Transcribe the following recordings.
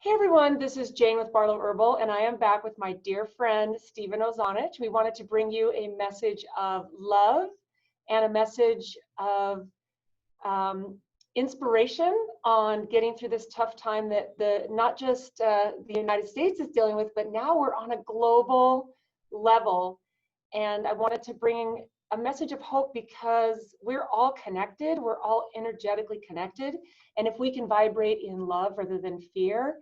Hey everyone, this is Jane with Barlow Herbal, and I am back with my dear friend Stephen Ozanich. We wanted to bring you a message of love and a message of um, inspiration on getting through this tough time that not just the United States is dealing with, but now we're on a global level. And I wanted to bring a message of hope because we're all connected, we're all energetically connected. And if we can vibrate in love rather than fear,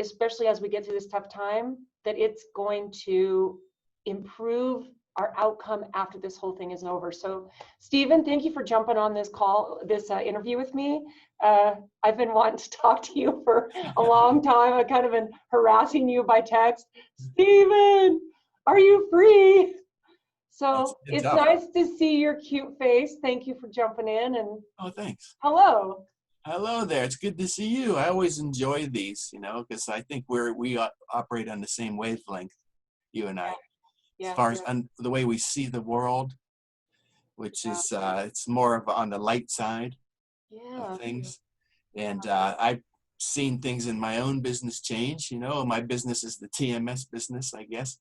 especially as we get through this tough time, that it's going to improve our outcome after this whole thing is over. So, Stephen, thank you for jumping on this call, this interview with me. I've been wanting to talk to you for a long time. I've kind of been harassing you by text. Stephen, are you free? It's So been it's tough. nice to see your cute face. Thank you for jumping in, and Oh, thanks. hello. Hello there. It's good to see you. I always enjoy these, because I think we operate on the same wavelength, you and I, Yeah, as yeah, far as yeah, the way we see the world, which yeah, is it's more of on the light side of yeah, things. yeah. And I've seen things in my own business change. My business is the TMS business, I guess.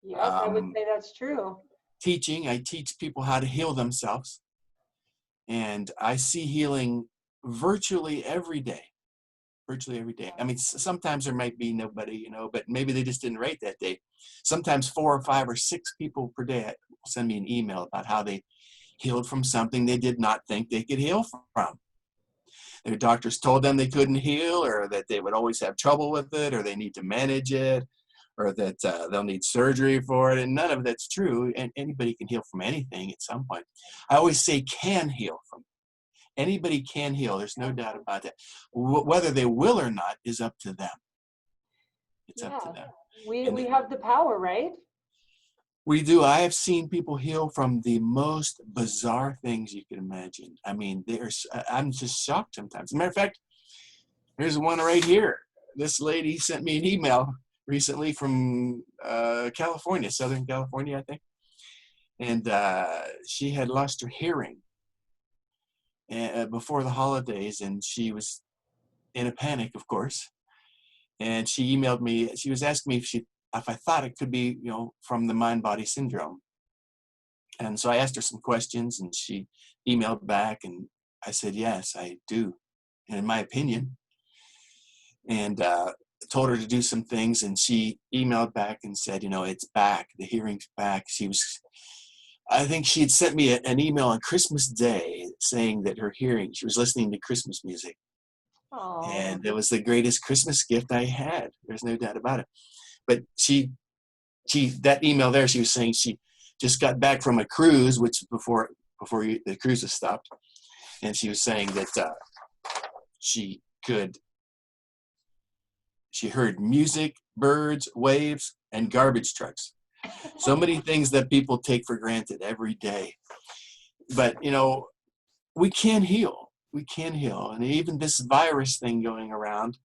Yes, I would Um, say that's true. I teach people how to heal themselves, and I see healing virtually every day. Virtually every day. I mean, sometimes there might be nobody, but maybe they just didn't write that day. Sometimes 4 or 5 or 6 people per day will send me an email about how they healed from something they did not think they could heal from. Their doctors told them they couldn't heal, or that they would always have trouble with it, or they need to manage it, or that they'll need surgery for it. And none of that's true. And anybody can heal from anything at some point. I always say can heal from. Anybody can heal. There's no doubt about that. Whether they will or not is up to them. It's up to Yeah, them. we And have the power, right? we do. I have seen people heal from the most bizarre things you can imagine. I mean, I'm just shocked sometimes. As a matter of fact, here's one right here. This lady sent me an email recently from California, Southern California, I think. And she had lost her hearing before the holidays, and she was in a panic, of course. And she emailed me. She was asking me if I thought it could be, from the mind-body syndrome. And so I asked her some questions, and she emailed back, and I said, yes, I do, and in my opinion. And told her to do some things, and she emailed back and said, it's back. The hearing's back. I think she had sent me an email on Christmas Day saying that she was listening to Christmas music. Oh, And it was the greatest Christmas gift I had. There's no doubt about it. But that email there, she was saying she just got back from a cruise, which before the cruise was stopped, and she was saying that she heard music, birds, waves, and garbage trucks. So many things that people take for granted every day. But we can heal. We can heal, and even this virus thing going around.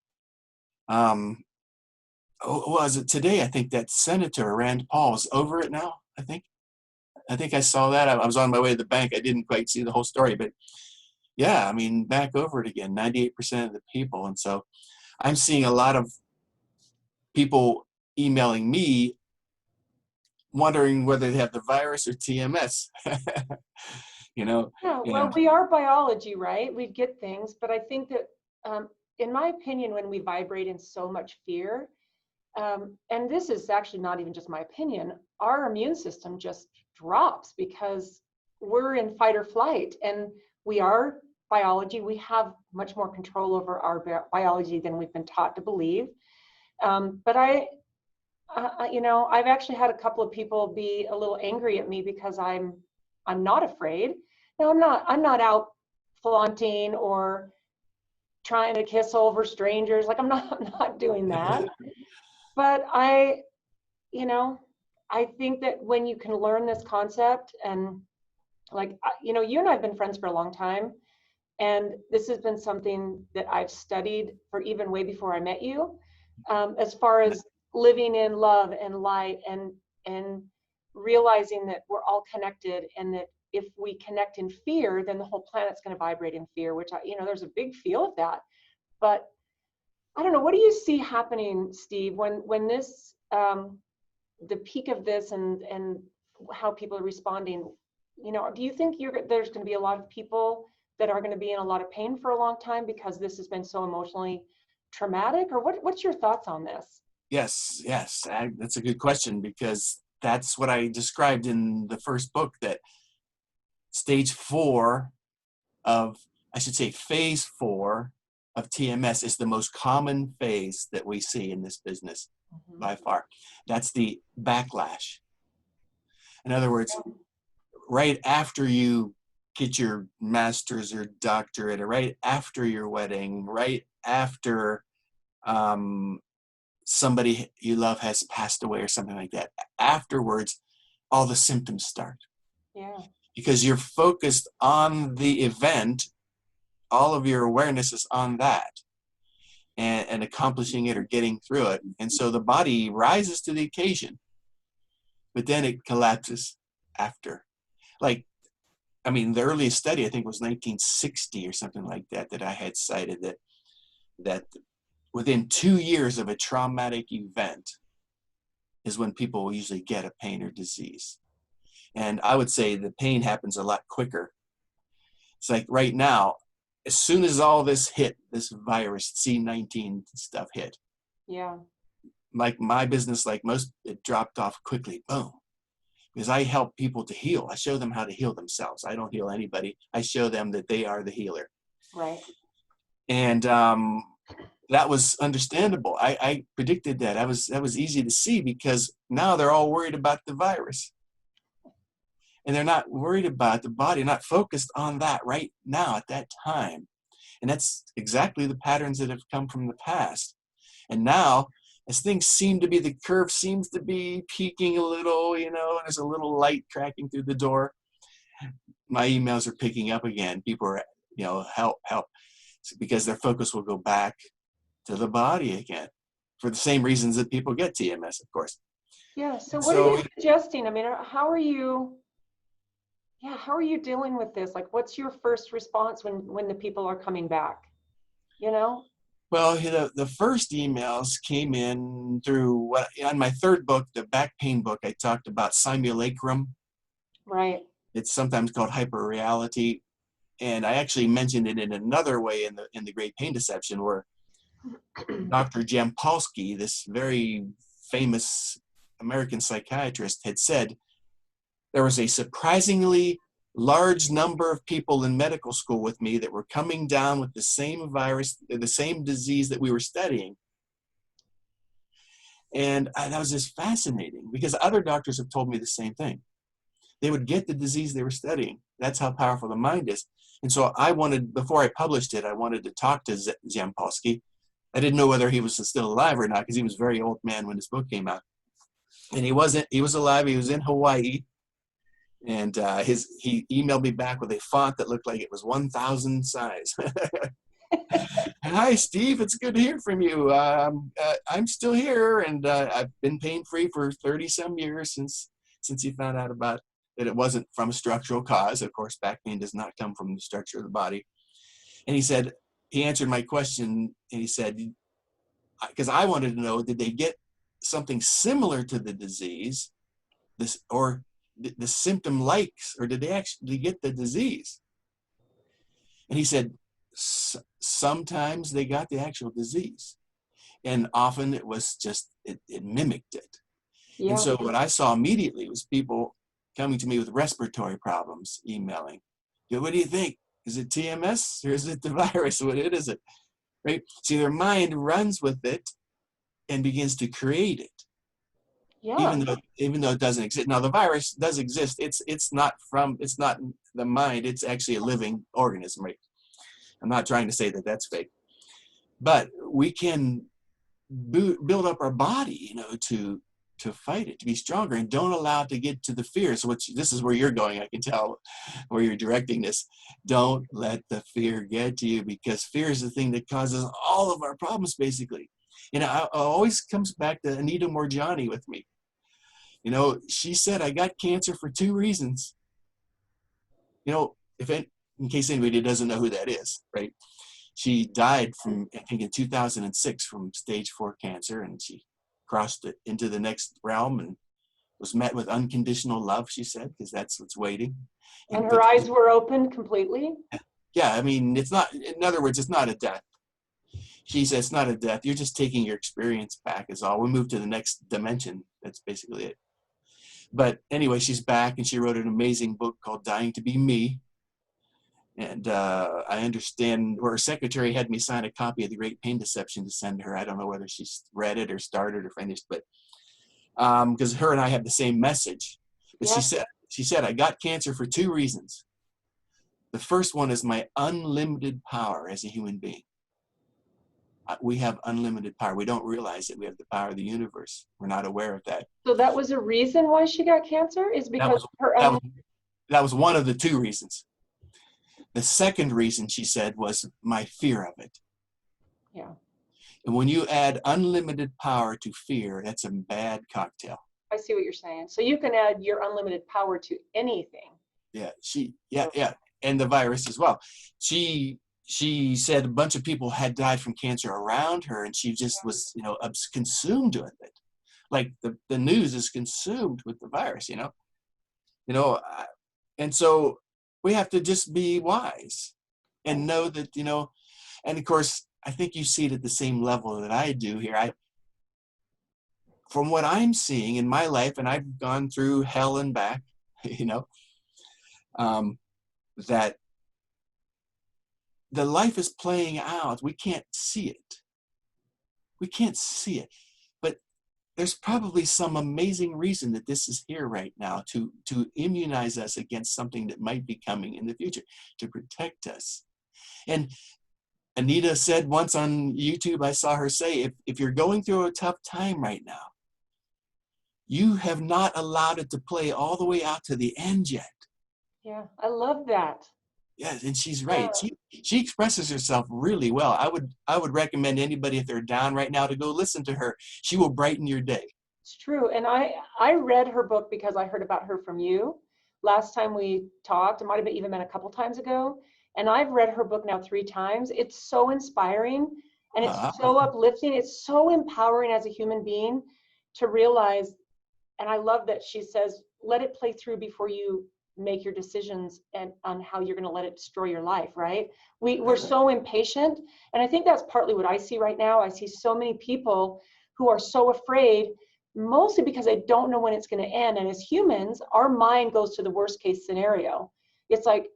Was it today? I think that Senator Rand Paul is over it now. I think I saw that. I was on my way to the bank. I didn't quite see the whole story, but yeah, I mean, back over it again, 98% of the people. And so I'm seeing a lot of people emailing me wondering whether they have the virus or TMS. you know, yeah. Well, and we are biology, right? We get things, but I think that, in my opinion, when we vibrate in so much fear, and this is actually not even just my opinion, our immune system just drops because we're in fight or flight, and we are biology. We have much more control over our biology than we've been taught to believe. But I've actually had a couple of people be a little angry at me because I'm not afraid. Now I'm not out flaunting or trying to kiss over strangers. Like I'm not doing that. But you know, I think that when you can learn this concept and you and I have been friends for a long time, and this has been something that I've studied for even way before I met you, as far as living in love and light and realizing that we're all connected, and that if we connect in fear, then the whole planet's going to vibrate in fear, which there's a big feel of that. But I don't know, what do you see happening, Steve, when this, the peak of this and how people are responding, you know, do you think there's going to be a lot of people that are going to be in a lot of pain for a long time because this has been so emotionally traumatic? Or what's your thoughts on this? Yes, yes, that's a good question, because that's what I described in the first book, that stage 4 of, I should say phase 4 of TMS is the most common phase that we see in this business Mhm. by far. That's the backlash. In other words, right after you get your master's or doctorate, or right after your wedding, right after um, somebody you love has passed away or something like that, afterwards, all the symptoms start. Yeah. Because you're focused on the event, all of your awareness is on that, and accomplishing it or getting through it. And so the body rises to the occasion, but then it collapses after. Like, I mean, the earliest study, I think, was 1960 or something like that, that I had cited, that within 2 years of a traumatic event is when people will usually get a pain or disease. And I would say the pain happens a lot quicker. It's like right now, as soon as all this hit, this virus, C-19 stuff hit, Yeah. like my business, like most, it dropped off quickly, boom. Because I help people to heal. I show them how to heal themselves. I don't heal anybody. I show them that they are the healer. Right. And that was understandable. I predicted that. That was easy to see, because now they're all worried about the virus. And they're not worried about the body, not focused on that right now at that time. And that's exactly the patterns that have come from the past. And now, as things seem to be, the curve seems to be peaking a little, you know, there's a little light cracking through the door. My emails are picking up again. People are, you know, help, help, because their focus will go back to the body again, for the same reasons that people get TMS, of course. Yeah. So what are So you suggesting? I mean, how are you, yeah, how are you dealing with this? Like, what's your first response when the people are coming back? You know? well, you know, the first emails came in through what, on my third book, the back pain book, I talked about simulacrum. Right. It's sometimes called hyperreality. And I actually mentioned it in another way in the Great Pain Deception, where Dr. Jampolsky, this very famous American psychiatrist, had said there was a surprisingly large number of people in medical school with me that were coming down with the same virus, the same disease that we were studying. And that was just fascinating, because other doctors have told me the same thing. They would get the disease they were studying. That's how powerful the mind is. And so I wanted, before I published it, I wanted to talk to Jampolsky. I didn't know whether he was still alive or not, because he was a very old man when his book came out. And he wasn't. He was alive. He was in Hawaii. And he emailed me back with a font that looked like it was 1,000 size. Hi, Steve. It's good to hear from you. I'm still here, and I've been pain-free for 30-some years since he found out about that it wasn't from a structural cause. Of course, back pain does not come from the structure of the body. And he answered my question, and he said, because I wanted to know, did they get something similar to the disease, or the symptom likes, or did they actually get the disease? And he said, sometimes they got the actual disease, and often it was just, it mimicked it. And Yeah. so what I saw immediately was people coming to me with respiratory problems, emailing. What do you think? Is it TMS or is it the virus? What is it? Right? See, their mind runs with it and begins to create it, Yeah. even though it doesn't exist. Now the virus does exist. It's not the mind. It's actually a living organism, right? I'm not trying to say that that's fake, but we can build up our body, you know, to fight it, to be stronger, and don't allow it to get to the fears. Which, this is where you're going. I can tell where you're directing this. Don't let the fear get to you, because fear is the thing that causes all of our problems, basically. And it always comes back to Anita Morjani with me. You know, she said, I got cancer for 2 reasons. You know, in case anybody doesn't know who that is, right? She died from, I think, in 2006 from stage 4 cancer, and she crossed it into the next realm and was met with unconditional love, she said, because that's what's waiting. And her But eyes were open completely? yeah, I mean, it's not, in other words, it's not a death. She says it's not a death. You're just taking your experience back is all. We move to the next dimension. That's basically it. But anyway, she's back, and she wrote an amazing book called Dying to Be Me. And I understand, or her secretary had me sign a copy of The Great Pain Deception to send her. I don't know whether she's read it or started or finished, but because her and I have the same message. But Yeah. she said, I got cancer for 2 reasons. The first one is my unlimited power as a human being. We have unlimited power. We don't realize that we have the power of the universe. We're not aware of that. So that was a reason why she got cancer, is because That was one of the 2 reasons. The second reason, she said, was my fear of it. Yeah. And when you add unlimited power to fear, that's a bad cocktail. I see what you're saying. So you can add your unlimited power to anything. Yeah. And the virus as well. She said a bunch of people had died from cancer around her, and she just was, consumed with it. Like the news is consumed with the virus, and so we have to just be wise and know that, and of course, I think you see it at the same level that I do here. From what I'm seeing in my life, and I've gone through hell and back, that the life is playing out. We can't see it. But there's probably some amazing reason that this is here right now to immunize us against something that might be coming in the future, to protect us. And Anita said once on YouTube, I saw her say, if you're going through a tough time right now, you have not allowed it to play all the way out to the end yet. Yeah, I love that. Yes, and she's right. She expresses herself really well. I would recommend anybody, if they're down right now, to go listen to her. She will brighten your day. It's true. And I read her book because I heard about her from you last time we talked. It might have even been a couple times ago. And I've read her book now 3 times. It's so inspiring and it's so uplifting. It's so empowering as a human being to realize. And I love that she says, let it play through before you make your decisions and on how you're going to let it destroy your life, right? We're so impatient. And I think that's partly what I see right now. I see so many people who are so afraid, mostly because they don't know when it's going to end. And as humans, our mind goes to the worst case scenario. It's like,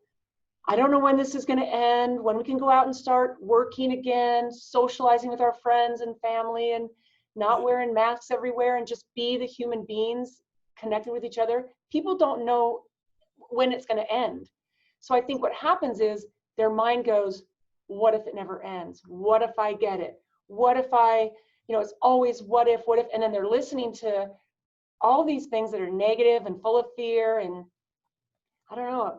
I don't know when this is going to end, when we can go out and start working again, socializing with our friends and family, and not wearing masks everywhere, and just be the human beings connected with each other. People don't know when it's going to end. So I think what happens is their mind goes, what if it never ends? What if I get it? What if it's always what if, and then they're listening to all these things that are negative and full of fear. And I don't know,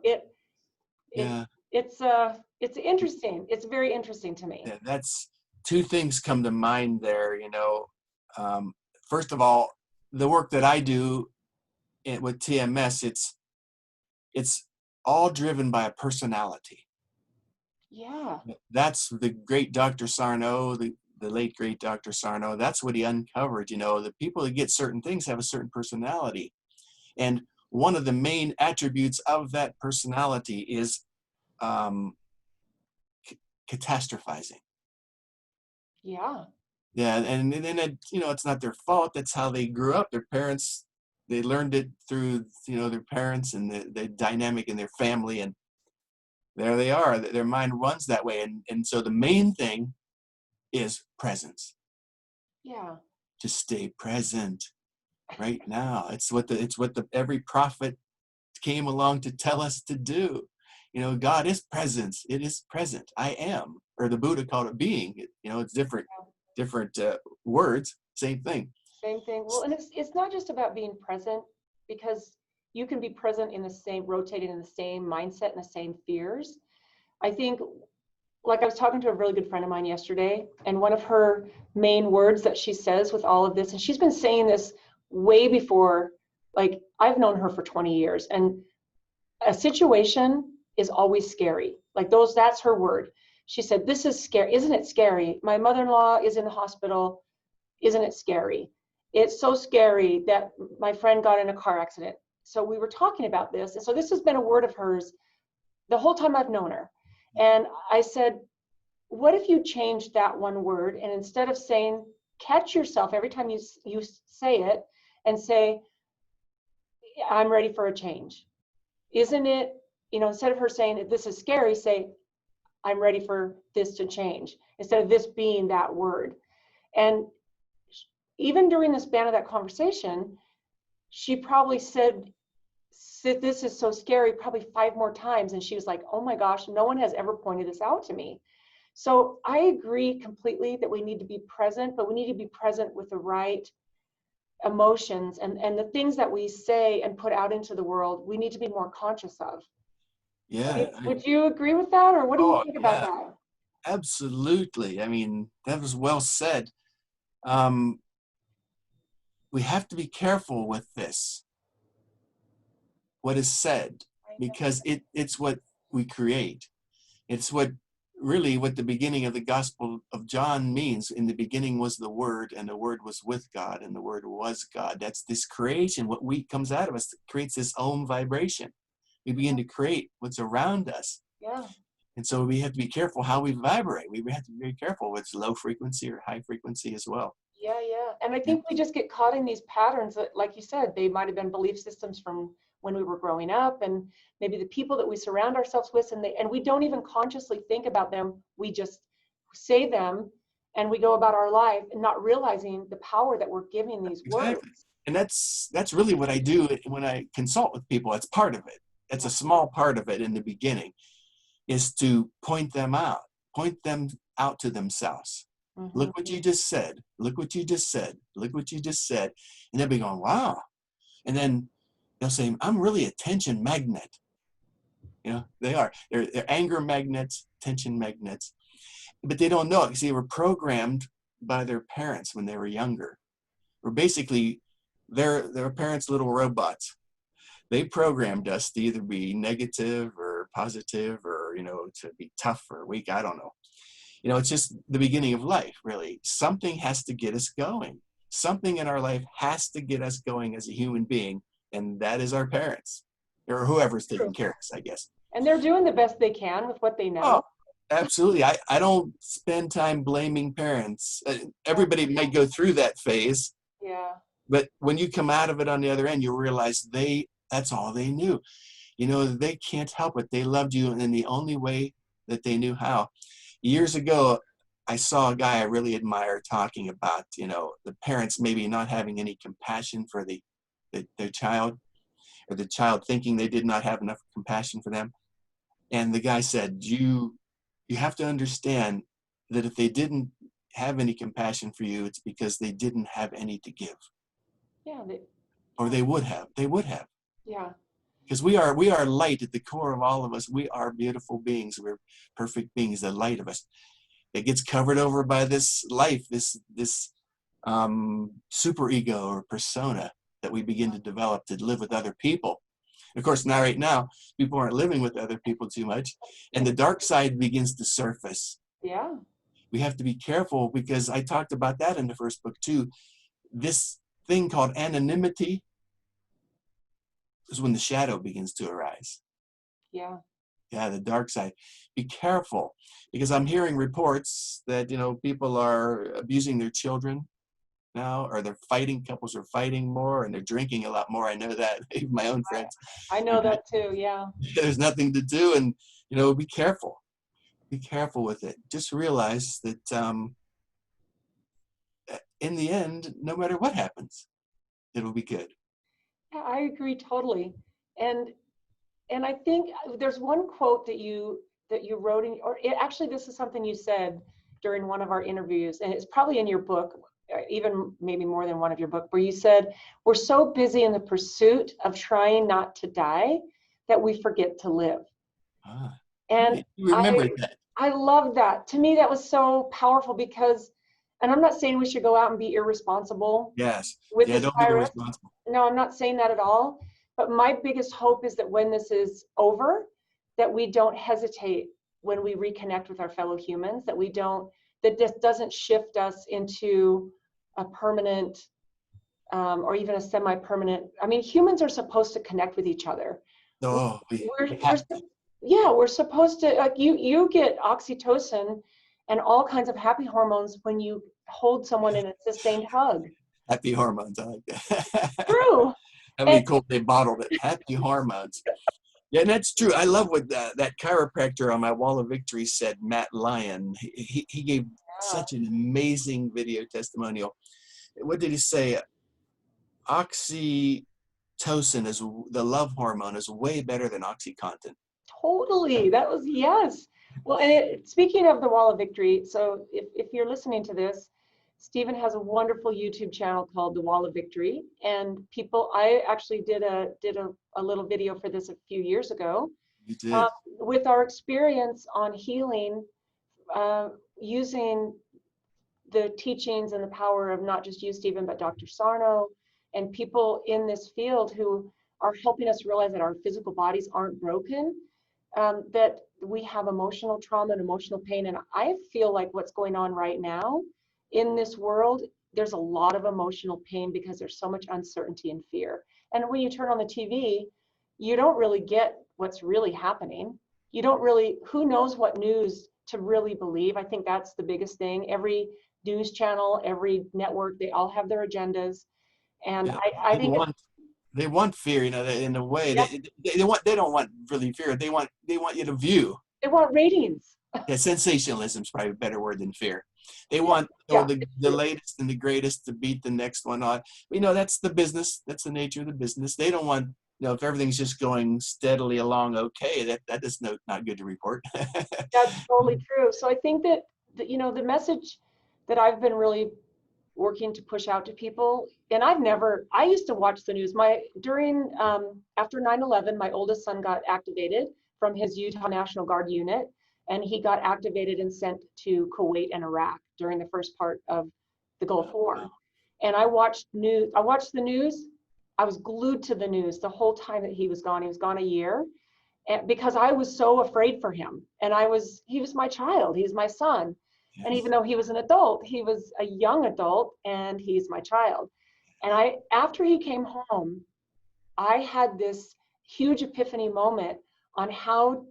it's interesting. It's very interesting to me. Yeah, that's 2 things come to mind there, first of all, the work that I do with TMS, it's all driven by a personality. Yeah. That's the great Dr. Sarno, the late great Dr. Sarno. That's what he uncovered. The people that get certain things have a certain personality. And one of the main attributes of that personality is catastrophizing. Yeah. Yeah, and then it's not their fault. That's how they grew up. Their parents, they learned it through their parents and the dynamic in their family, and there they are. Their mind runs that way, and so the main thing is presence. Yeah. To stay present right now. It's what every prophet came along to tell us to do. God is presence. It is present. I am, or the Buddha called it being. It's different words, same thing. Same thing. Well, and it's not just about being present, because you can be present rotating in the same mindset and the same fears. I think, like, I was talking to a really good friend of mine yesterday, and one of her main words that she says with all of this, and she's been saying this way before, like, I've known her for 20 years, and a situation is always scary. Like, that's her word. She said, this is scary. Isn't it scary? My mother-in-law is in the hospital. Isn't it scary? It's so scary that my friend got in a car accident. So we were talking about this. And so this has been a word of hers the whole time I've known her. And I said, what if you changed that one word, and instead of saying, catch yourself every time you say it and say, I'm ready for a change. Isn't it, instead of her saying, this is scary, say, I'm ready for this to change, instead of this being that word. And even during the span of that conversation, she probably said, this is so scary, probably 5 more times. And she was like, oh my gosh, no one has ever pointed this out to me. So I agree completely that we need to be present, but we need to be present with the right emotions, and the things that we say and put out into the world, we need to be more conscious of. Yeah. Would you agree with that, or what do you think about Yeah, that? absolutely. I mean, that was well said. We have to be careful with this, what is said, because it's what we create. It's what the beginning of the Gospel of John means. In the beginning was the Word, and the Word was with God, and the Word was God. That's this creation. What comes out of us creates this own vibration. We begin to create what's around us. Yeah. And so we have to be careful how we vibrate. We have to be very careful with low frequency or high frequency as well. Yeah, yeah. And I Yeah. think we just get caught in these patterns that, like you said, they might have been belief systems from when we were growing up, and maybe the people that we surround ourselves with, and we don't even consciously think about them. We just say them, and we go about our life and not realizing the power that we're giving these words. Exactly. And that's really what I do when I consult with people. That's part of it. That's a small part of it in the beginning, is to point them out to themselves. Mm-hmm. Look what you just said. Look what you just said. Look what you just said. And they'll be going, wow. And then they'll say, I'm really a tension magnet. They are. They're anger magnets, tension magnets. But they don't know it because they were programmed by their parents when they were younger. Or basically, their parents' little robots. They programmed us to either be negative or positive, or to be tough or weak. I don't know. It's just the beginning of life, really. Something has to get us going. Something in our life has to get us going as a human being, and that is our parents, or whoever's taking care of us, I guess. And they're doing the best they can with what they know. Oh, absolutely. I don't spend time blaming parents. Everybody might go through that phase. Yeah. But when you come out of it on the other end, you realize that's all they knew. They can't help it. They loved you in the only way that they knew how. Years ago, I saw a guy I really admire talking about, the parents maybe not having any compassion for their child, or the child thinking they did not have enough compassion for them. And the guy said, you have to understand that if they didn't have any compassion for you, it's because they didn't have any to give. Yeah. Or they would have. Yeah. Because we are light at the core of all of us. We are beautiful beings. We're perfect beings, the light of us. It gets covered over by this life, this super ego or persona that we begin to develop to live with other people. Of course, right now, people aren't living with other people too much, and the dark side begins to surface. Yeah. We have to be careful, because I talked about that in the first book too. This thing called anonymity is when the shadow begins to arise. Yeah. Yeah, the dark side. Be careful, because I'm hearing reports that people are abusing their children now, or couples are fighting more, and they're drinking a lot more. I know that. Even my own friends. I know that too. Yeah. There's nothing to do, and be careful. Be careful with it. Just realize that in the end, no matter what happens, it'll be good. Yeah, I agree totally. And I think there's one quote that you wrote actually this is something you said during one of our interviews, and it's probably in your book, even maybe more than one of your book, where you said, we're so busy in the pursuit of trying not to die that we forget to live. And you remember that. I love that. To me, that was so powerful, because, and I'm not saying we should go out and be irresponsible. Yes. With Yeah, this don't virus. be irresponsible. No, I'm not saying that at all. But my biggest hope is that when this is over, that we don't hesitate when we reconnect with our fellow humans, that this doesn't shift us into a permanent or even a semi-permanent. I mean, humans are supposed to connect with each other. Oh, We're, we we're, have to. yeah, we're supposed to, like, you get oxytocin and all kinds of happy hormones when you hold someone in a sustained hug. Happy hormones. I like that. True. That'd And be cool if they bottled it. Happy hormones. Yeah, and that's true. I love what that chiropractor on my wall of victory said, Matt Lyon. He gave yeah, such an amazing video testimonial. What did he say? Oxytocin is the love hormone is way better than OxyContin. totally. That was, yes. Well, and speaking of the Wall of Victory, so if you're listening to this, Stephen has a wonderful YouTube channel called The Wall of Victory. And I actually did a little video for this a few years ago You uh, did. with our experience on healing using the teachings and the power of not just you, Stephen, but Dr. Sarno and people in this field who are helping us realize that our physical bodies aren't broken, that we have emotional trauma and emotional pain. And I feel like what's going on right now in this world, there's a lot of emotional pain because there's so much uncertainty and fear. And when you turn on the TV, you don't really get what's really happening. You don't really, who knows what news to really believe? I think that's the biggest thing. Every news channel, every network, they all have their agendas. And Yeah. I They think it's, want they want fear, in a way. yeah, They don't want really fear. They want you to view. they want ratings. Yeah, sensationalism is probably a better word than fear. They Yeah, want yeah, it's the true. latest and the greatest to beat the next one on. That's the business. That's the nature of the business. They don't want, if everything's just going steadily along okay, that is not good to report. That's totally true. So I think that, the message that I've been really working to push out to people, and I used to watch the news. After 9/11, my oldest son got activated from his Utah National Guard unit, and he got activated and sent to Kuwait and Iraq during the first part of the Gulf War. And I watched the news. I was glued to the news the whole time that he was gone. He was gone a year. And because I was so afraid for him. And he was my child, he's my son. And Yes. even though he was an adult, he was a young adult and he's my child. And after he came home, I had this huge epiphany moment on how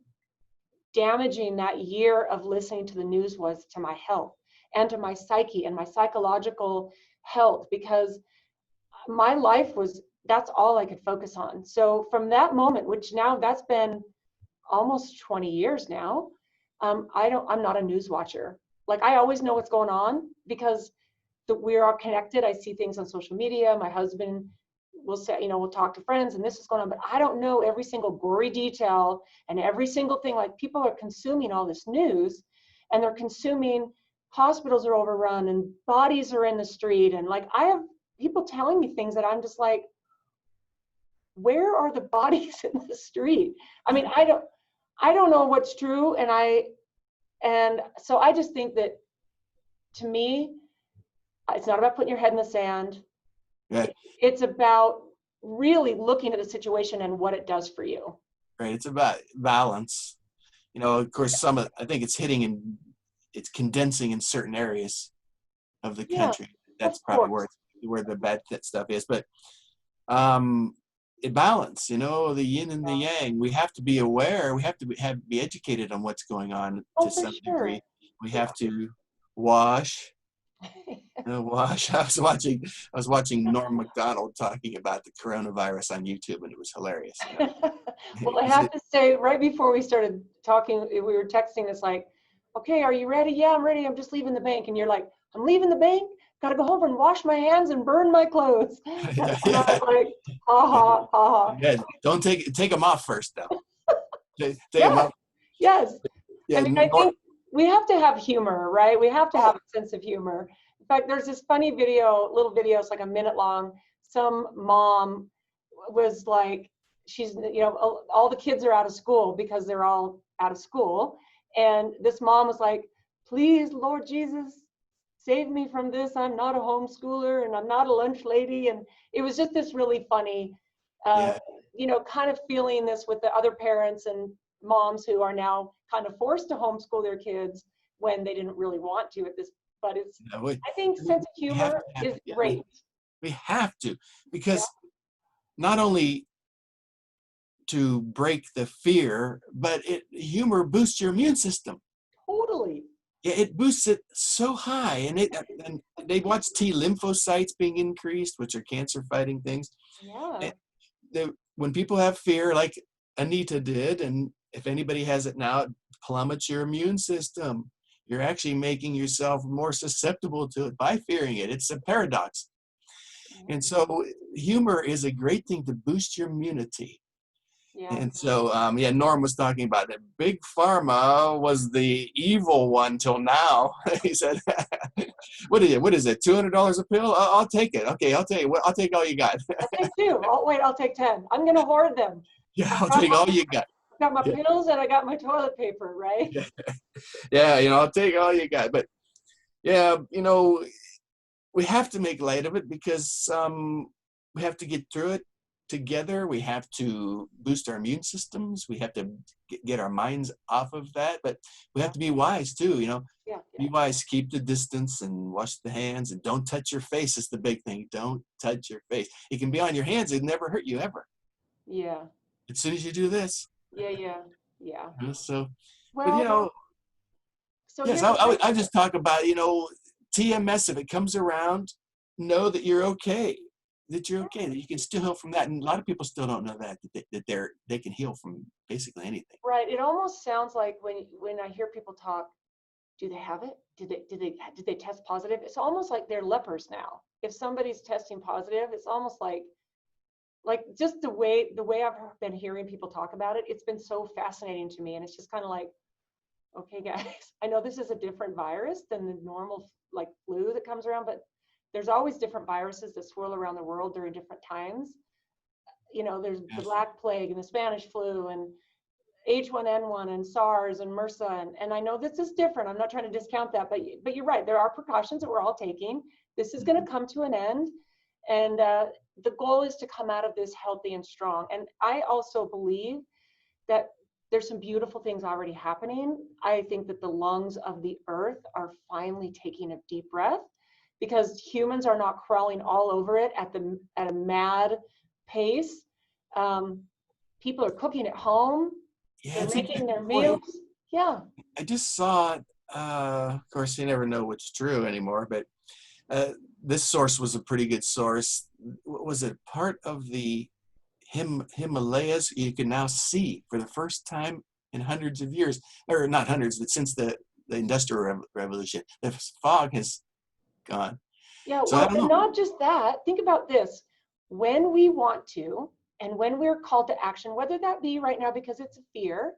damaging that year of listening to the news was to my health and to my psyche and my psychological health, because my life that's all I could focus on. So from that moment, which now that's been almost 20 years now, I'm not a news watcher. Like, I always know what's going on because we're all connected. I see things on social media. My husband will say, we'll talk to friends and this is going on, but I don't know every single gory detail and every single thing. Like, people are consuming all this news and they're consuming, hospitals are overrun and bodies are in the street. And like, I have people telling me things that I'm just like, where are the bodies in the street? I mean, I don't know what's true. And so I just think that, to me, it's not about putting your head in the sand. Yeah. It's about really looking at the situation and what it does for you. Right. It's about balance. Of course, I think it's condensing in certain areas of the Yeah, country. of That's probably course. where the bad stuff is. But balance, the yin and the yang. We have to be aware. We have to be educated on what's going on Oh, to for some sure. degree. We Yeah. have to wash. Wash. I was watching Norm Macdonald talking about the coronavirus on YouTube, and it was hilarious. Well, I have to say, right before we started talking, we were texting. It's like, okay, are you ready? Yeah, I'm ready. I'm just leaving the bank. And you're like, I'm leaving the bank. Got to go home and wash my hands and burn my clothes. And I was like, ha ha, ha ha. Yeah, don't take them off first, though. Take them Yeah, off. yes. I Yeah, mean, I think we have to have humor, right? We have to have a sense of humor. In fact, there's this funny little video, it's like a minute long. Some mom was like, all the kids are out of school because they're all out of school. And this mom was like, please, Lord Jesus, save me from this. I'm not a homeschooler and I'm not a lunch lady. And it was just this really funny, uh, yeah, kind of feeling this with the other parents and moms who are now kind of forced to homeschool their kids when they didn't really want to at this, but it's, You know, I think sense of we have humor to have is it. Yeah, great. we have to, Yeah, because not only to break the fear, but humor boosts your immune system. totally. Yeah, it boosts it so high, and they watch T lymphocytes being increased, which are cancer fighting things. Yeah. And when people have fear, like Anita did, and if anybody has it now, it plummets your immune system. You're actually making yourself more susceptible to it by fearing it. It's a paradox. And so humor is a great thing to boost your immunity. Yeah. And so, yeah, Norm was talking about that. Big Pharma was the evil one till now. He said, "What is it? $200 a pill? I'll take it. Okay, I'll take it. I'll take all you got. I'll take 2. Oh, wait, I'll take 10. I'm going to hoard them. Yeah, I'll take all you got. I've got my Yeah, pills and I got my toilet paper, right? yeah, yeah. I'll take all you got." But yeah, we have to make light of it because we have to get through it together. We have to boost our immune systems. We have to get our minds off of that, but we have to be wise too. Yeah. Be wise, keep the distance and wash the hands and don't touch your face. Is the big thing. Don't touch your face. It can be on your hands. It never hurt you ever. Yeah. As soon as you do this. Yeah. Yeah. Yeah. So, but Well, so yes, here's the thing. I just talk about, TMS, if it comes around, know that you're okay, that you can still heal from that. And a lot of people still don't know that they can heal from basically anything. Right. It almost sounds like when I hear people talk, do they have it? Did they test positive? It's almost like they're lepers now. If somebody's testing positive, it's almost like just the way I've been hearing people talk about it, it's been so fascinating to me. And it's just kind of like, okay, guys, I know this is a different virus than the normal like flu that comes around, but there's always different viruses that swirl around the world during different times. There's the Yes. Black Plague and the Spanish flu and H1N1 and SARS and MRSA. And I know this is different. I'm not trying to discount that, but you're right. There are precautions that we're all taking. This is going to come to an end. And the goal is to come out of this healthy and strong. And I also believe that there's some beautiful things already happening. I think that the lungs of the earth are finally taking a deep breath because humans are not crawling all over it at a mad pace. People are cooking at home. Yeah, They're it's a making good their point. meals. Yeah. I just saw, of course, you never know what's true anymore, but this source was a pretty good source. Was it part of the Himalayas? You can now see for the first time in hundreds of years, or not hundreds, but since the Industrial Revolution, the fog has gone. Yeah, So I well, don't and know. not just that. Think about this. When we want to, and when we're called to action, whether that be right now because it's a fear,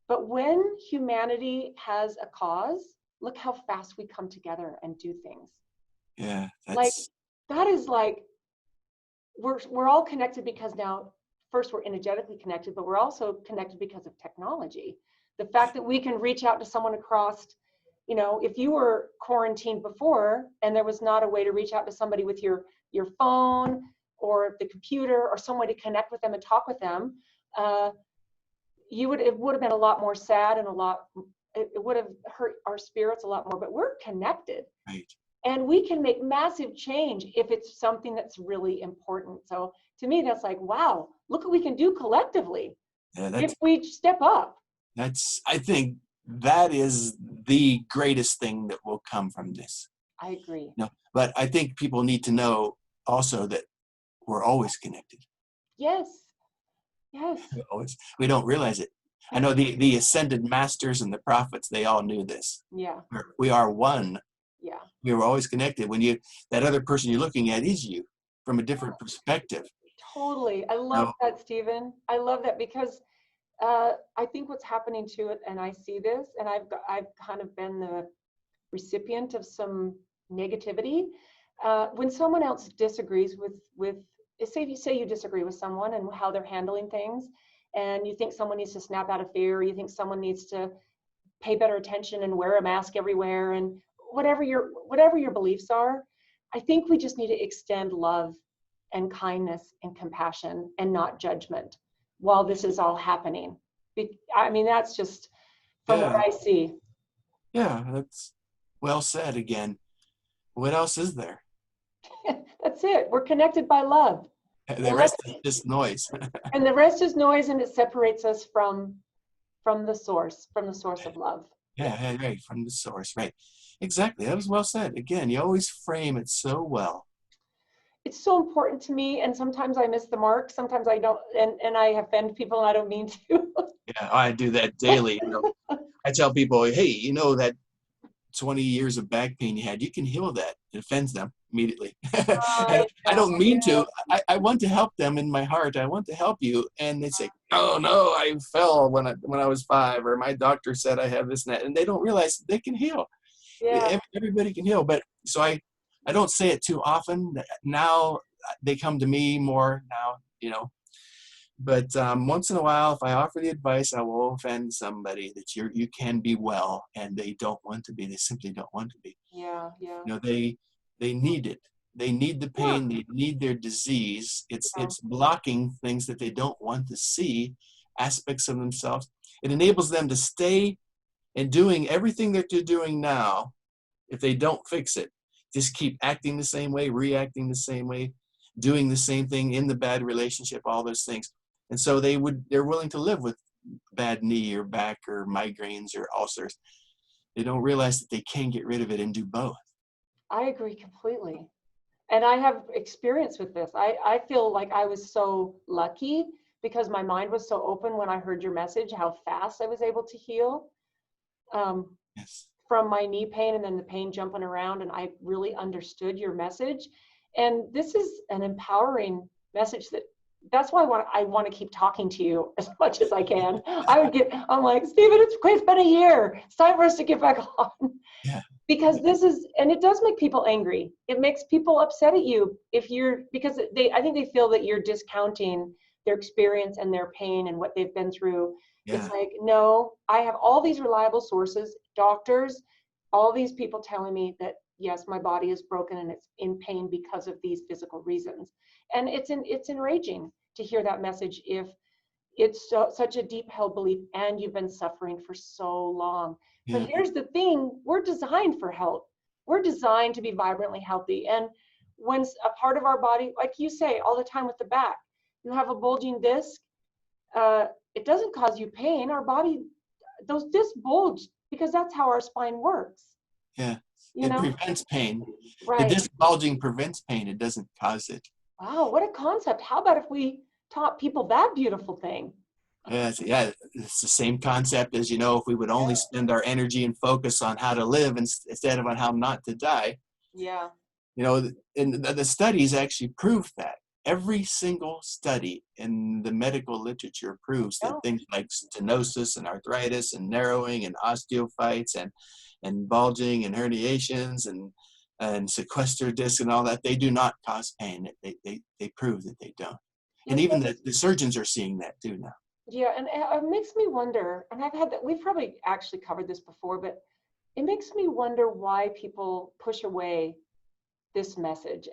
but when humanity has a cause, look how fast we come together and do things. Yeah, Like that's that is like we're all connected because now first we're energetically connected, but we're also connected because of technology. The fact that we can reach out to someone across, if you were quarantined before and there was not a way to reach out to somebody with your phone or the computer or some way to connect with them and talk with them, it would have been a lot more sad and it would have hurt our spirits a lot more, but we're connected. right. And we can make massive change if it's something that's really important. So to me, that's like, wow, look what we can do collectively Yeah, if we step up. I think that is the greatest thing that will come from this. I agree. No, but I think people need to know also that we're always connected. Yes. Yes. We don't realize it. I know the ascended masters and the prophets, they all knew this. Yeah. We are one. Yeah. We were always connected. When that other person you're looking at is you from a different perspective. Totally. I love that, Stephen. I love that because I think what's happening to it, and I see this, and I've kind of been the recipient of some negativity. When someone else disagrees with say you disagree with someone and how they're handling things, and you think someone needs to snap out of fear, or you think someone needs to pay better attention and wear a mask everywhere, and whatever your beliefs are, I think we just need to extend love and kindness and compassion and not judgment while this is all happening. I mean, that's just from what Yeah. I see. Yeah. That's well said again. What else is there? That's it. We're connected by love. The And rest let's is just noise. and the rest is noise, and it separates us from the source of love. Yeah, Yeah. yeah, right. From the source. Right. Exactly. That was well said. Again, you always frame it so well. It's so important to me, and sometimes I miss the mark. Sometimes I don't, and I offend people, and I don't mean to. Yeah, I do that daily. I tell people, hey, that 20 years of back pain you had, you can heal that. It offends them immediately. And I I know. don't mean to. I want to help them in my heart. I want to help you. And they say, oh, no, I fell when I was 5, or my doctor said I have this and that. And they don't realize they can heal. Yeah. Everybody can heal. But so I don't say it too often. Now they come to me more now. But once in a while, if I offer the advice, I will offend somebody that you can be well, and they don't want to be. They simply don't want to be. Yeah. Yeah. They need it. They need the Yeah. pain. They need their disease. Yeah. It's blocking things that they don't want to see, aspects of themselves. It enables them to stay and doing everything that they're doing now. If they don't fix it, just keep acting the same way, reacting the same way, doing the same thing in the bad relationship, all those things. And so they're willing to live with bad knee or back or migraines or ulcers. They don't realize that they can get rid of it and do both. I agree completely. And I have experience with this. I feel like I was so lucky because my mind was so open when I heard your message, how fast I was able to heal. Yes. From my knee pain and then the pain jumping around, and I really understood your message. And this is an empowering message that's why I want to keep talking to you as much as I can. I'm like, Stephen, it's been a year. It's time for us to get back on. Yeah. Because and it does make people angry. It makes people upset at you because I think they feel that you're discounting their experience and their pain and what they've been through. Yeah. It's like, no, I have all these reliable sources, doctors, all these people telling me that, yes, my body is broken and it's in pain because of these physical reasons. And it's enraging to hear that message if it's such a deep held belief and you've been suffering for so long. Yeah. But here's the thing, we're designed for health. We're designed to be vibrantly healthy. And when a part of our body, like you say all the time with the back, you have a bulging disc, it doesn't cause you pain. Our body, those discs bulge because that's how our spine works. Yeah. You It know? prevents pain. The Right. disc bulging prevents pain. It doesn't cause it. Wow, what a concept. How about if we taught people that beautiful thing? Yeah, it's the same concept as, if we would only spend our energy and focus on how to live instead of on how not to die. Yeah. And the studies actually prove that. Every single study in the medical literature proves that things like stenosis and arthritis and narrowing and osteophytes and bulging and herniations and sequestered disc and all that, they do not cause pain. They prove that they don't. And even the surgeons are seeing that too now. Yeah, and it makes me wonder, and I've had that, we've probably actually covered this before, but it makes me wonder why people push away this message,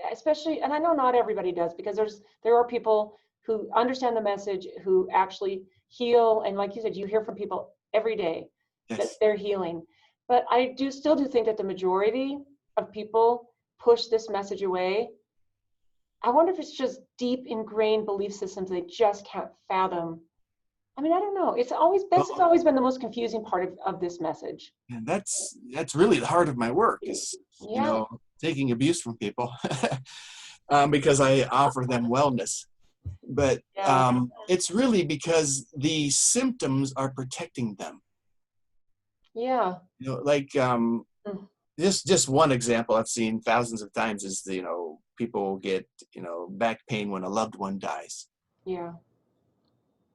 especially, and I know not everybody does, because there are people who understand the message, who actually heal, and like you said, you hear from people every day that they're healing. But I still do think that the majority of people push this message away. I wonder if it's just deep ingrained belief systems they just can't fathom. I mean, I don't know. This has always been the most confusing part of this message. And that's really the heart of my work is, Yeah. taking abuse from people because I offer them wellness. But it's really because the symptoms are protecting them. Yeah. Just one example I've seen thousands of times is, people get, back pain when a loved one dies. Yeah.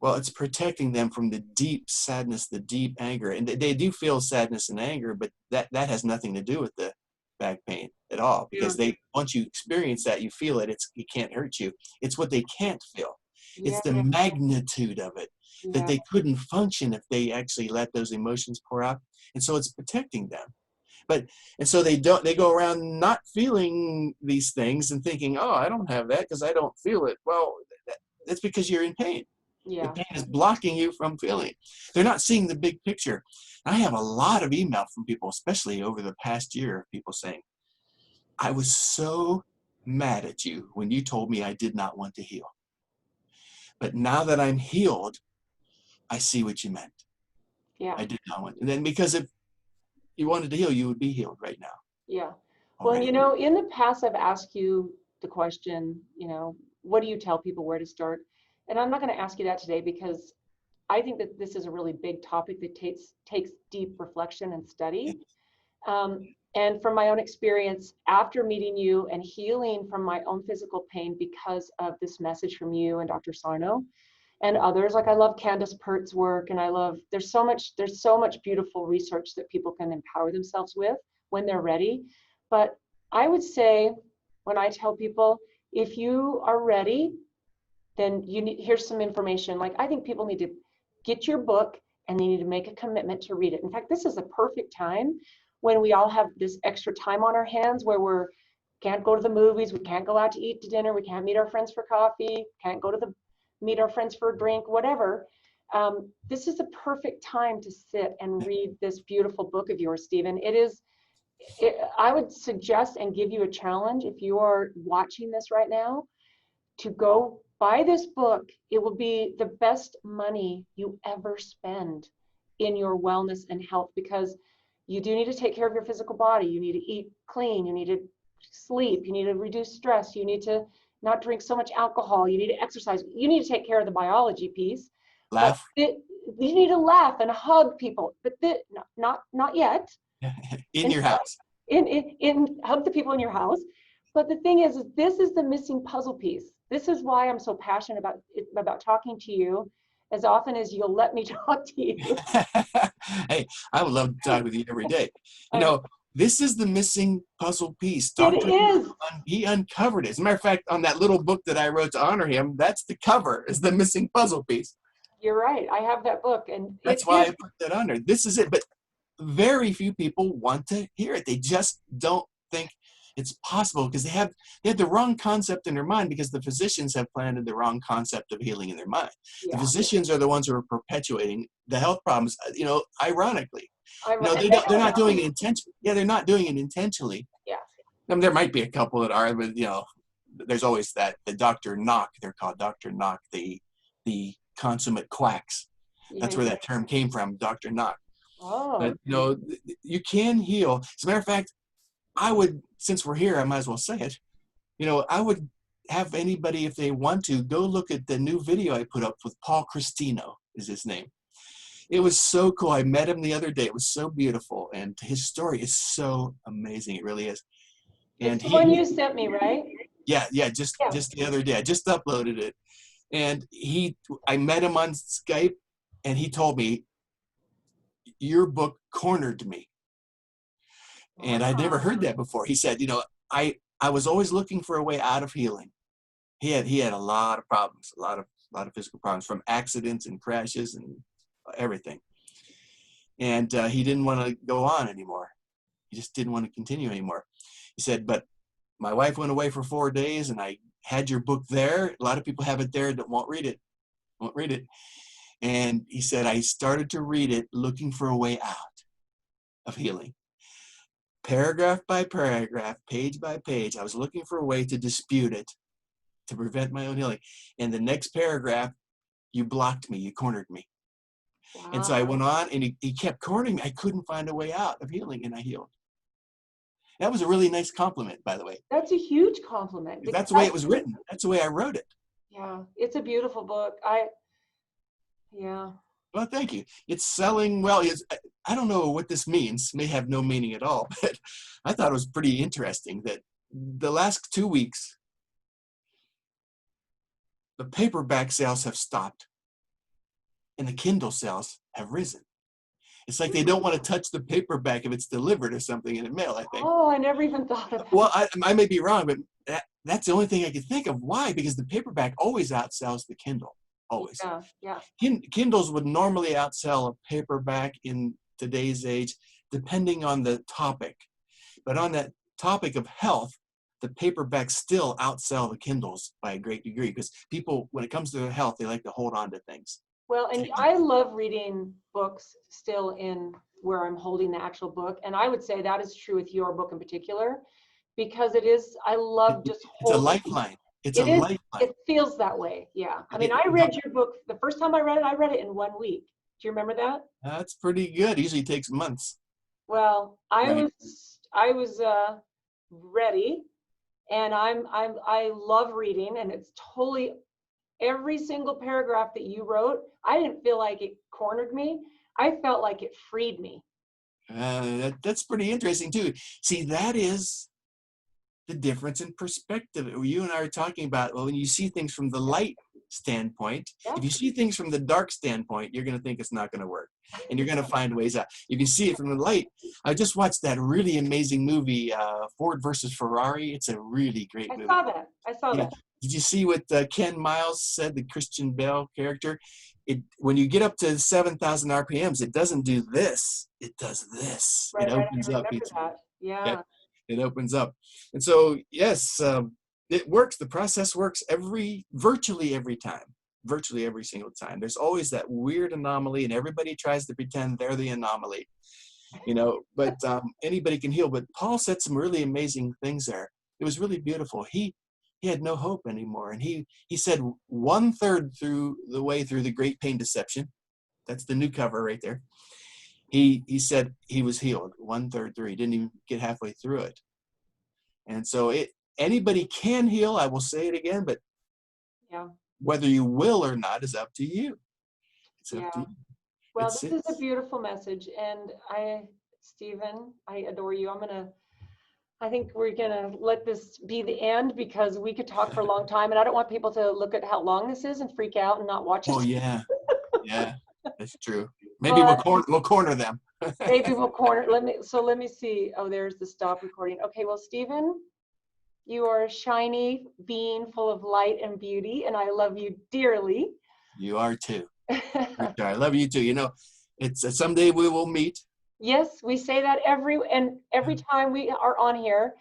Well, it's protecting them from the deep sadness, the deep anger. And they do feel sadness and anger, but that has nothing to do with the back pain at all. Because once you experience that, you feel it, it can't hurt you. It's what they can't feel. It's the magnitude of it that they couldn't function if they actually let those emotions pour out. And so it's protecting them. And so they go around not feeling these things and thinking, oh, I don't have that because I don't feel it. Well, that's because you're in pain. The Yeah. pain is blocking you from feeling it. They're not seeing the big picture. I have a lot of email from people, especially over the past year, of people saying, I was so mad at you when you told me I did not want to heal. But now that I'm healed, I see what you meant. Yeah. I did not want. And then because if you wanted to heal, you would be healed right now Yeah. Well, already. in the past, I've asked you the question, what do you tell people where to start? And I'm not going to ask you that today because I think that this is a really big topic that takes deep reflection and study. And from my own experience, after meeting you and healing from my own physical pain because of this message from you and Dr. Sarno and others, like I love Candace Pert's work, and there's so much beautiful research that people can empower themselves with when they're ready. But I would say, when I tell people, if you are ready, then here's some information. Like, I think people need to get your book and they need to make a commitment to read it. In fact, this is a perfect time when we all have this extra time on our hands where can't go to the movies, we can't go out to eat to dinner, we can't meet our friends for coffee, can't go to meet our friends for a drink, whatever. This is a perfect time to sit and read this beautiful book of yours, Stephen. I would suggest and give you a challenge, if you are watching this right now, to go buy this book. It will be the best money you ever spend in your wellness and health, because you do need to take care of your physical body. You need to eat clean. You need to sleep. You need to reduce stress. You need to not drink so much alcohol. You need to exercise. You need to take care of the biology piece. But Laugh you need to laugh and hug people. But not yet. in your house. Hug the people in your house. But the thing is this is the missing puzzle piece. This is why I'm so passionate about talking to you as often as you'll let me talk to you. Hey, I would love to talk with you every day. I- This is the missing puzzle piece. It is. He uncovered it. As a matter of fact, on that little book that I wrote to honor him, that's the cover, is the missing puzzle piece. You're right. I have that book, and That's why I put that on there. This is it. But very few people want to hear it. They just don't think it's possible because they have the wrong concept in their mind, because the physicians have planted the wrong concept of healing in their mind. Yeah. The physicians are the ones who are perpetuating the health problems, ironically. They're not doing it intentionally. Yeah, they're not doing it intentionally. Yeah. There might be a couple that are, but there's always the Dr. Knock. They're called Dr. Knock, the consummate quacks. That's where that term came from, Dr. Knock. Oh. But you can heal. As a matter of fact, since we're here, I might as well say it. I would have anybody, if they want to, go look at the new video I put up with Paul Christino, is his name. It was so cool. I met him the other day. It was so beautiful, and his story is so amazing. It really is. And it's the one you sent me, right? Yeah. Just the other day, I just uploaded it, and I met him on Skype, and he told me, your book cornered me. And I'd never heard that before. He said, I was always looking for a way out of healing. He had a lot of problems, a lot of physical problems, from accidents and crashes and everything. And he didn't want to go on anymore. He just didn't want to continue anymore. He said, but my wife went away for 4 days and I had your book there. A lot of people have it there that won't read it. And he said, I started to read it looking for a way out of healing. Paragraph by paragraph, page by page, I was looking for a way to dispute it, to prevent my own healing. And the next paragraph, you blocked me, you cornered me. Wow. And so I went on, and he kept cornering me. I couldn't find a way out of healing, and I healed. That was a really nice compliment, by the way. That's a huge compliment. That's the way it was written. That's the way I wrote it. Yeah, it's a beautiful book. Yeah. Well, thank you. It's selling well. I don't know what this means. It may have no meaning at all, but I thought it was pretty interesting that the last 2 weeks, the paperback sales have stopped and the Kindle sales have risen. It's like they don't want to touch the paperback if it's delivered or something in the mail, I think. Oh, I never even thought of that. Well, I may be wrong, but that's the only thing I could think of. Why? Because the paperback always outsells the Kindle. Always. Yeah. Kindles would normally outsell a paperback in today's age, depending on the topic. But on that topic of health, the paperbacks still outsell the Kindles by a great degree, because people, when it comes to their health, they like to hold on to things. Well, and I love reading books still in where I'm holding the actual book. And I would say that is true with your book in particular, because it is, I love just It's a holding. lifeline. It's a It is, lifeline. it feels that way. Yeah. I mean, It- I read your book, the first time I read it in 1 week. Do you remember that? That's pretty good. Usually takes months. Well, Right. I was ready, and I love reading, and it's totally every single paragraph that you wrote. I didn't feel like it cornered me. I felt like it freed me. That's pretty interesting too. See, that is the difference in perspective. You and I are talking about, well, when you see things from the light standpoint, Yeah. if you see things from the dark standpoint, you're going to think it's not going to work, and you're going to find ways out. If you see it from the light, I just watched that really amazing movie, Ford versus Ferrari. It's a really great movie. I saw Yeah. that. Did you see what Ken Miles said, the Christian Bale character? When you get up to 7,000 RPMs, it doesn't do this. It does this. Right, It right. opens I up. remember that. Yeah, Yeah. it opens up. And so, yes, it works. The process works virtually every time, virtually every single time. There's always that weird anomaly, and everybody tries to pretend they're the anomaly, but anybody can heal. But Paul said some really amazing things there. It was really beautiful. He had no hope anymore. And he said 1/3 through the way through the Great Pain Deception. That's the new cover right there. He said he was healed 1/3 through. He didn't even get halfway through it. And so anybody can heal. I will say it again, but Yeah. whether you will or not is up to you. It's up to Yeah. you. Well, It's this is a beautiful message, and Stephen, I adore you. I think we're gonna let this be the end, because we could talk for a long time, and I don't want people to look at how long this is and freak out and not watch it. Oh yeah, yeah, that's true. Maybe But we'll corner them. maybe we'll corner. Let me see. Oh, there's the stop recording. Okay, well, Stephen, you are a shiny being full of light and beauty, and I love you dearly. You are too. I love you too. It's someday we will meet. Yes, we say that every time we are on here.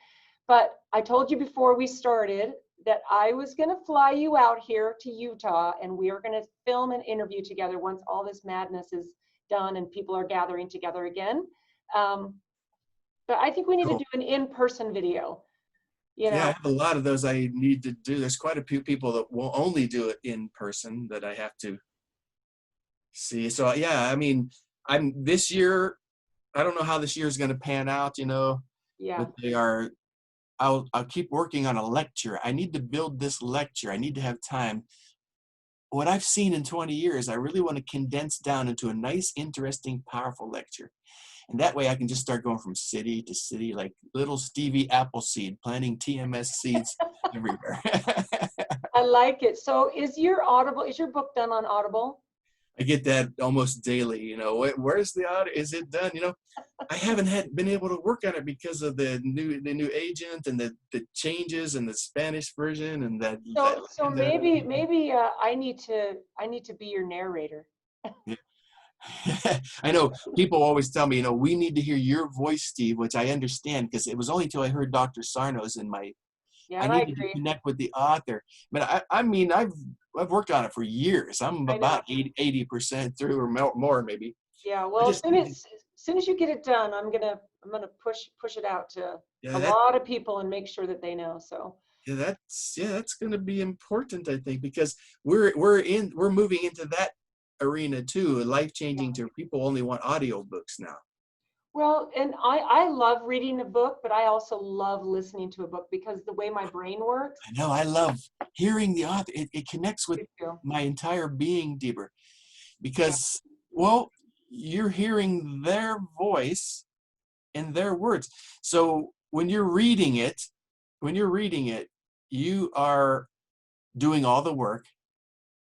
But I told you before we started that I was going to fly you out here to Utah, and we are going to film an interview together once all this madness is done and people are gathering together again. But I think we need to do an in-person video. Yeah, I have a lot of those I need to do. There's quite a few people that will only do it in person that I have to see. So yeah, I mean, this year, I don't know how this year is going to pan out, Yeah. but I'll keep working on a lecture. I need to build this lecture. I need to have time. What I've seen in 20 years, I really want to condense down into a nice, interesting, powerful lecture. And that way I can just start going from city to city, like little Stevie Appleseed, planting TMS seeds everywhere. I like it. So is your book done on Audible? I get that almost daily, where's the audio? Is it done? I haven't been able to work on it because of the new agent and the changes and the Spanish version and that. So maybe I need to be your narrator. I know people always tell me, we need to hear your voice, Steve, which I understand, because it was only until I heard Dr. Sarno's in my. Yeah, I needed to connect with the author. But I mean, I've worked on it for years. I'm about 80% through or more maybe. Yeah, well, as soon as you get it done, I'm gonna push it out to a lot of people and make sure that they know. So yeah, that's gonna be important, I think, because we're moving into that arena too, life-changing to people only want audio books now. Well, and I love reading a book, but I also love listening to a book, because the way my brain works. I know, I love hearing the author. It connects with my entire being deeper, because, well, you're hearing their voice and their words. So when you're reading it, you are doing all the work.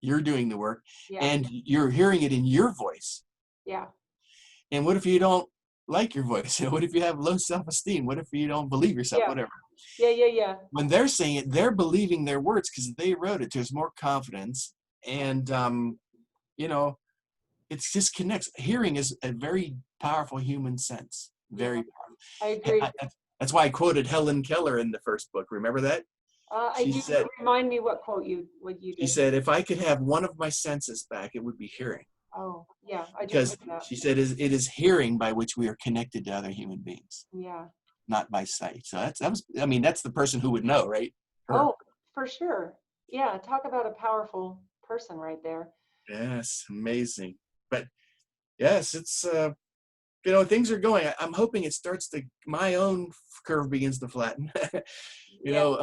You're doing the work, and you're hearing it in your voice. Yeah. And what if you don't like your voice? What if you have low self-esteem? What if you don't believe yourself? Whatever. Yeah. When they're saying it, they're believing their words because they wrote it. There's more confidence, and it just connects. Hearing is a very powerful human sense. Very powerful. I agree. That's why I quoted Helen Keller in the first book. Remember that? She You said, remind me what you she did. said, if I could have one of my senses back, it would be hearing. Oh, yeah, I just Because heard that. she said, it is hearing by which we are connected to other human beings, Yeah. not by sight. So I mean, that's the person who would know, right? Her. Oh, for sure. Yeah, talk about a powerful person right there. Yes, amazing. But yes, it's things are going. I'm hoping it starts to, my own curve begins to flatten. Yeah.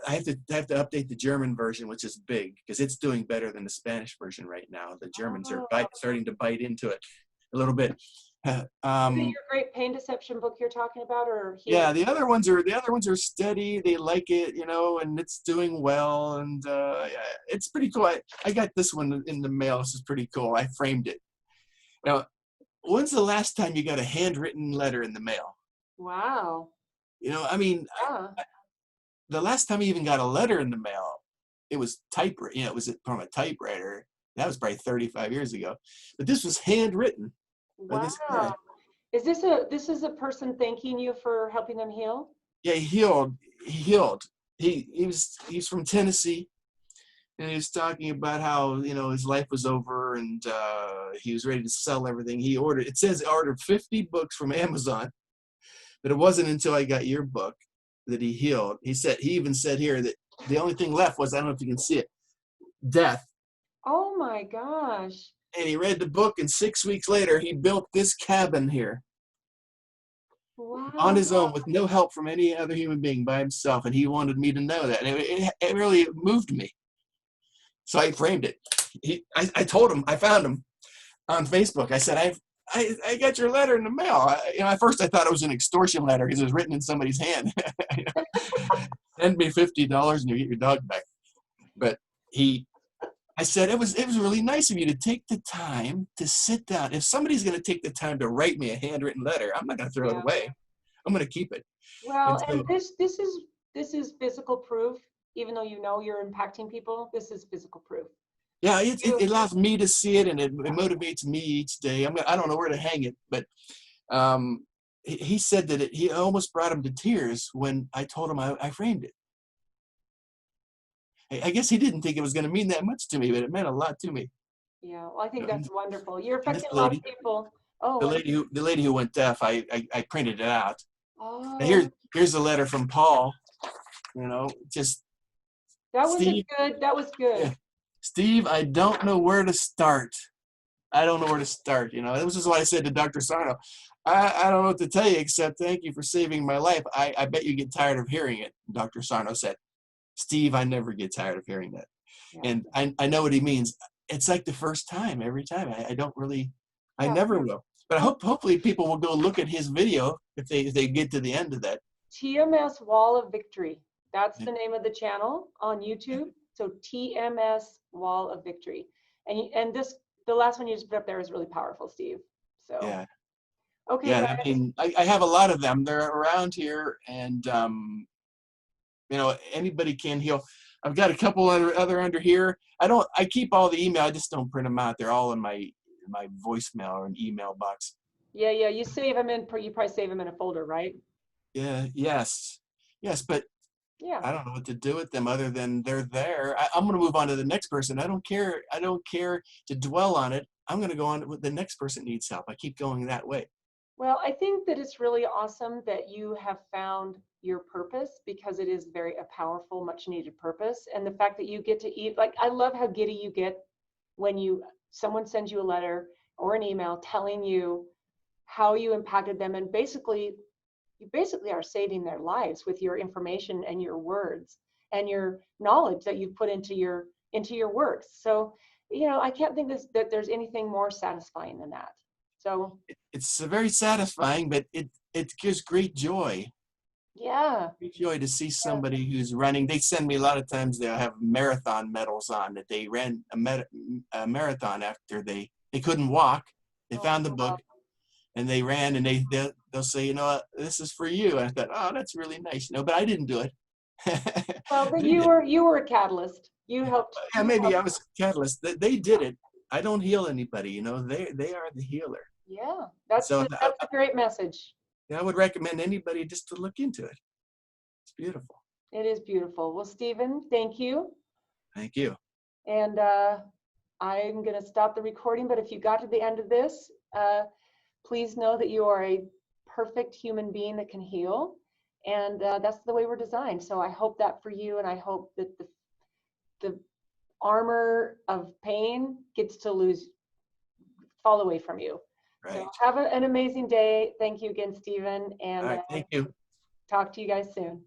I have to update the German version, which is big because it's doing better than the Spanish version right now. The Germans are Oh, starting to bite into it a little bit. is it your great pain deception book you're talking about, or Yeah, healing? the other ones are steady. They like it, and it's doing well, and yeah, it's pretty cool. I got this one in the mail. This is pretty cool. I framed it. Now, when's the last time you got a handwritten letter in the mail? Wow. I mean, Yeah. the last time you even got a letter in the mail, it was typewritten. It was from a typewriter. That was probably 35 years ago. But this was handwritten by this Wow. guy. This is a person thanking you for helping them heal? Yeah, he healed. He healed. He's from Tennessee, and he was talking about how his life was over, and he was ready to sell everything. It says he ordered 50 books from Amazon, but it wasn't until I got your book that he healed. He even said here that the only thing left was, I don't know if you can see it, death. Oh my gosh. And he read the book, and 6 weeks later he built this cabin here on Wow. his own with no help from any other human being, by himself. And he wanted me to know that, and it really moved me. So I framed it. I told him, I found him on Facebook. I said, I got your letter in the mail. At first I thought it was an extortion letter because it was written in somebody's hand. Send me $50 and you get your dog back. But I said, it was really nice of you to take the time to sit down. If somebody's going to take the time to write me a handwritten letter, I'm not going to throw it Yeah. away. I'm going to keep it. Well, And and so, this is physical proof. Even though you're impacting people, this is physical proof. yeah, You, it allows me to see it, and it motivates me each day. I don't know where to hang it, but he said that he almost brought him to tears when I told him I framed it. I guess he didn't think it was going to mean that much to me, but it meant a lot to me. yeah, well, I think And, that's wonderful. You're and this affecting a lot of lady, people. Oh, the what? lady who went deaf, I printed it out. Now Oh, here's a letter from Paul. Just that was a Steve. good. That was good. Yeah, Steve, I don't know where to start. I don't know where to start. This is what I said to Dr. Sarno. I don't know what to tell you except thank you for saving my life. I bet you get tired of hearing it. Dr. Sarno said, Steve, I never get tired of hearing that. Yeah. And I know what he means. It's like the first time every time. I don't really, I Yeah. never will. But hopefully people will go look at his video if they get to the end of that. TMS Wall of Victory. That's the name of the channel on YouTube. So TMS Wall of Victory. And the last one you just put up there is really powerful, Steve. So Yeah. okay, Yeah. guys. I have a lot of them. They're around here, and anybody can heal. I've got a couple other under here. I keep all the email. I just don't print them out. They're all in my voicemail or an email box. Yeah, you save them you probably save them in a folder, right? Yeah. Yes. But Yeah. I don't know what to do with them other than they're there. I'm going to move on to the next person. I don't care to dwell on it. I'm going to go on with the next person needs help. I keep going that way. Well, I think that it's really awesome that you have found your purpose, because it is a powerful, much needed purpose. And the fact that you get to eat, like, I love how giddy you get when someone sends you a letter or an email telling you how you impacted them. And you basically are saving their lives with your information and your words and your knowledge that you've put into your works. So, I can't think that there's anything more satisfying than that. So It's very satisfying, but it gives great joy. yeah. Great joy to see somebody who's running. They send me a lot of times. They'll have marathon medals on that they ran a marathon after they couldn't walk. They Oh, found the wow. book and they ran, and they'll say, this is for you. And I thought, oh, that's really nice. But I didn't do it. Well, but They did. you were a catalyst. You helped. Yeah, maybe I was a catalyst. They did it. I don't heal anybody. They are the healer. Yeah, that's So a great message. I would recommend anybody just to look into it. It's beautiful. It is beautiful. Well, Stephen, thank you. Thank you. And I'm going to stop the recording, but if you got to the end of this, please know that you are a perfect human being that can heal. And that's the way we're designed. So I hope that for you, and I hope that the armor of pain gets to fall away from you. Right. So have an amazing day. Thank you again, Stephen. And All right. Thank you. talk to you guys soon.